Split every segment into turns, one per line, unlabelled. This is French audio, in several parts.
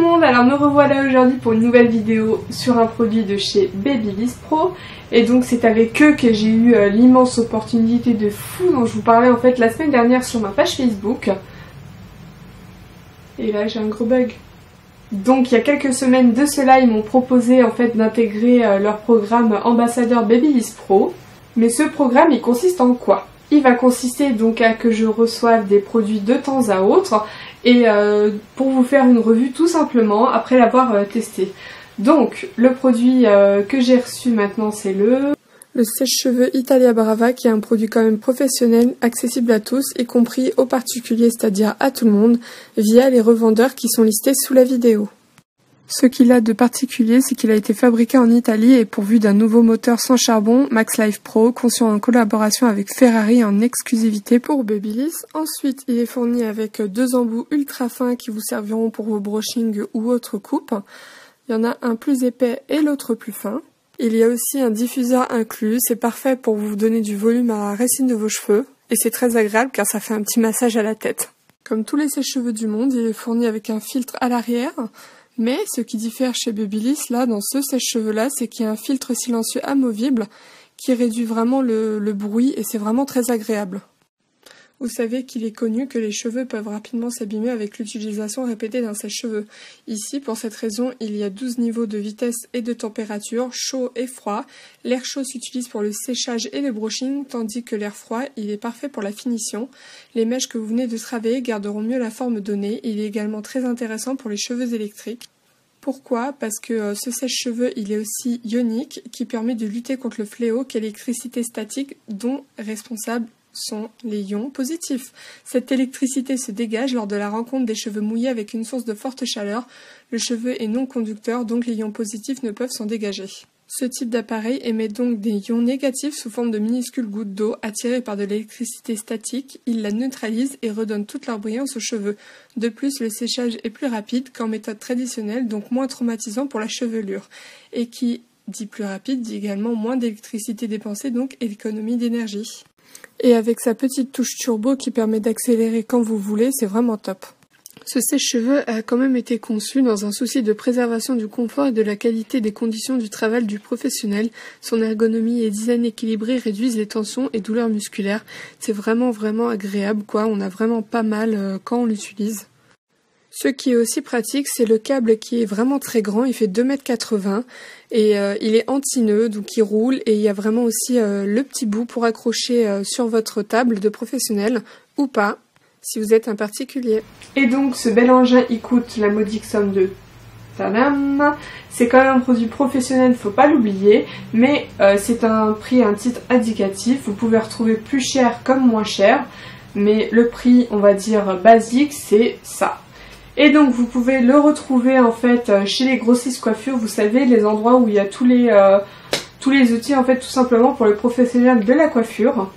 le monde, alors me revoilà aujourd'hui pour une nouvelle vidéo sur un produit de chez Babyliss Pro. Et donc c'est avec eux que j'ai eu l'immense opportunité de fou dont je vous parlais en fait la semaine dernière sur ma page Facebook. Et là j'ai un gros bug. Donc il y a quelques semaines de cela, ils m'ont proposé en fait d'intégrer leur programme ambassadeur Babyliss Pro. Mais ce programme il consiste en quoi? Il va consister donc à que je reçoive des produits de temps à autre et pour vous faire une revue tout simplement après l'avoir testé. Donc le produit que j'ai reçu maintenant c'est le sèche-cheveux Italia Brava, qui est un produit quand même professionnel, accessible à tous, y compris aux particuliers, c'est-à-dire à tout le monde, via les revendeurs qui sont listés sous la vidéo. Ce qu'il a de particulier, c'est qu'il a été fabriqué en Italie et pourvu d'un nouveau moteur sans charbon, Max Life Pro, conçu en collaboration avec Ferrari en exclusivité pour Babyliss. Ensuite, il est fourni avec 2 embouts ultra fins qui vous serviront pour vos brushings ou autres coupes. Il y en a un plus épais et l'autre plus fin. Il y a aussi un diffuseur inclus, c'est parfait pour vous donner du volume à la racine de vos cheveux. Et c'est très agréable car ça fait un petit massage à la tête. Comme tous les sèche-cheveux du monde, il est fourni avec un filtre à l'arrière. Mais ce qui diffère chez Babyliss, là, dans ce sèche-cheveux-là, c'est qu'il y a un filtre silencieux amovible qui réduit vraiment le bruit et c'est vraiment très agréable. Vous savez qu'il est connu que les cheveux peuvent rapidement s'abîmer avec l'utilisation répétée d'un sèche-cheveux. Ici, pour cette raison, il y a 12 niveaux de vitesse et de température, chaud et froid. L'air chaud s'utilise pour le séchage et le brushing, tandis que l'air froid, il est parfait pour la finition. Les mèches que vous venez de travailler garderont mieux la forme donnée. Il est également très intéressant pour les cheveux électriques. Pourquoi? Parce que ce sèche-cheveux, il est aussi ionique, qui permet de lutter contre le fléau qu'est l'électricité statique, dont responsable sont les ions positifs. Cette électricité se dégage lors de la rencontre des cheveux mouillés avec une source de forte chaleur. Le cheveu est non conducteur, donc les ions positifs ne peuvent s'en dégager. Ce type d'appareil émet donc des ions négatifs sous forme de minuscules gouttes d'eau attirées par de l'électricité statique. Il la neutralise et redonne toute leur brillance aux cheveux. De plus, le séchage est plus rapide qu'en méthode traditionnelle, donc moins traumatisant pour la chevelure. Et qui dit plus rapide, dit également moins d'électricité dépensée, donc économie d'énergie. Et avec sa petite touche turbo qui permet d'accélérer quand vous voulez, c'est vraiment top. Ce sèche-cheveux a quand même été conçu dans un souci de préservation du confort et de la qualité des conditions du travail du professionnel. Son ergonomie et design équilibré réduisent les tensions et douleurs musculaires. C'est vraiment agréable quoi, on a vraiment pas mal quand on l'utilise. Ce qui est aussi pratique, c'est le câble qui est vraiment très grand, il fait 2,80 m et il est anti-nœud, donc il roule et il y a vraiment aussi le petit bout pour accrocher sur votre table de professionnel ou pas, si vous êtes un particulier. Et donc ce bel engin, il coûte la modique somme de... Tadam! C'est quand même un produit professionnel, faut pas l'oublier, mais c'est un prix, un titre indicatif, vous pouvez retrouver plus cher comme moins cher, mais le prix, on va dire basique, c'est ça. Et donc vous pouvez le retrouver en fait chez les grossistes coiffure, vous savez, les endroits où il y a tous les outils en fait tout simplement pour les professionnels de la coiffure.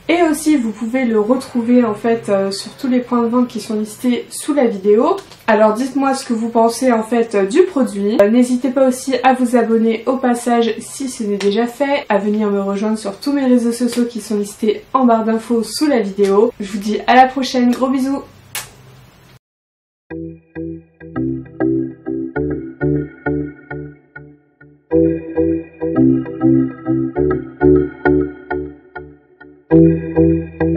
Et aussi vous pouvez le retrouver en fait sur tous les points de vente qui sont listés sous la vidéo. Alors dites-moi ce que vous pensez en fait du produit. N'hésitez pas aussi à vous abonner au passage si ce n'est déjà fait, à venir me rejoindre sur tous mes réseaux sociaux qui sont listés en barre d'infos sous la vidéo. Je vous dis à la prochaine, gros bisous. Thank you.